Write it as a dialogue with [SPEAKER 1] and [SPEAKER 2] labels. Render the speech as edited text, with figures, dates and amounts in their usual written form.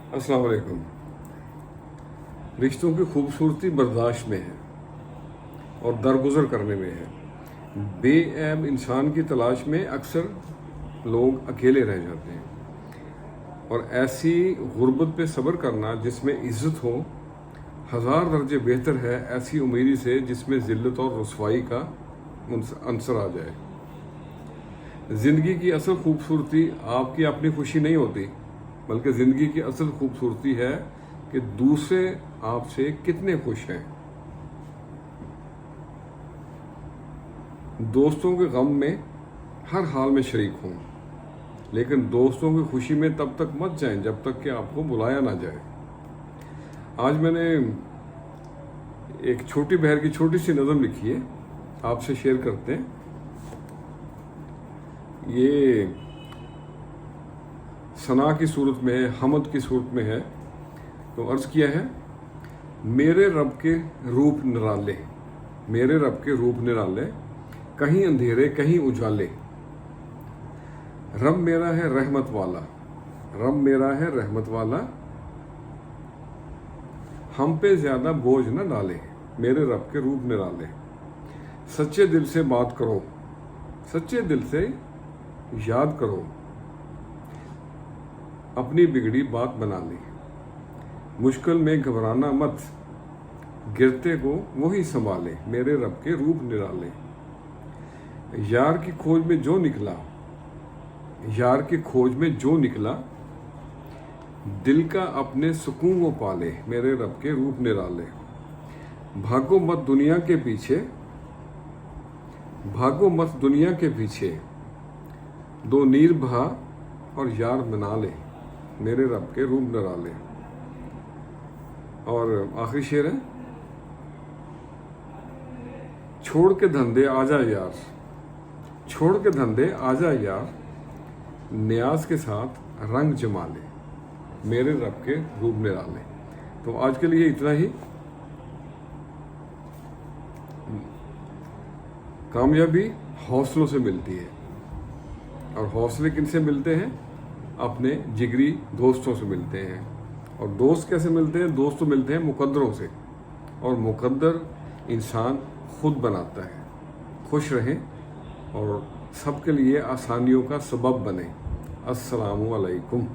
[SPEAKER 1] अस्सलाम वालेकुम। रिश्तों की खूबसूरती बर्दाश्त में है और दरगुजर करने में है। बेऐब इंसान की तलाश में अक्सर लोग अकेले रह जाते हैं और ऐसी गुर्बत पे सब्र करना जिसमें इज्जत हो हज़ार दर्जे बेहतर है ऐसी उम्मीदी से जिसमें ज़िल्लत और रुसवाई का अंसर आ जाए। ज़िंदगी की असल खूबसूरती आपकी अपनी खुशी नहीं होती, बल्कि ज़िंदगी की असल खूबसूरती है कि दूसरे आपसे कितने खुश हैं। दोस्तों के गम में हर हाल में शरीक हों, लेकिन दोस्तों की खुशी में तब तक मत जाएं जब तक कि आपको बुलाया ना जाए। आज मैंने एक छोटी बहर की छोटी सी नज़म लिखी है, आपसे शेयर करते हैं। ये सना की सूरत में है, हमद की सूरत में है। तो अर्ज़ किया है, मेरे रब के रूप निराले, मेरे रब के रूप निराले, कहीं अंधेरे कहीं उजाले। रब मेरा है रहमत वाला, रब मेरा है रहमत वाला, हम पे ज़्यादा बोझ न डाले। मेरे रब के रूप निराले, सच्चे दिल से बात करो, सच्चे दिल से याद करो, अपनी बिगड़ी बात बना ली। मुश्किल में घबराना मत, गिरते को वही संभाले। मेरे रब के रूप निराले। यार की खोज में जो निकला, यार की खोज में जो निकला, दिल का अपने सुकून को पाले। मेरे रब के रूप निराले। भागो मत दुनिया के पीछे, भागो मत दुनिया के पीछे, दो नीर बहा और यार बना ले। मेरे रब के रूप निराले। और आखिरी शेर है, छोड़ के धंधे आजा यार, छोड़ के धंधे आजा यार, न्याज के साथ रंग जमा ले। मेरे रब के रूप निराले। तो आज के लिए इतना ही। कामयाबी हौसलों से मिलती है, और हौसले किनसे मिलते हैं? अपने जिगरी दोस्तों से मिलते हैं। और दोस्त कैसे मिलते हैं? दोस्त तो मिलते हैं मुकद्दरों से, और मुकद्दर इंसान खुद बनाता है। खुश रहें और सबके लिए आसानियों का सबब बने। अस्सलामु अलैकुम।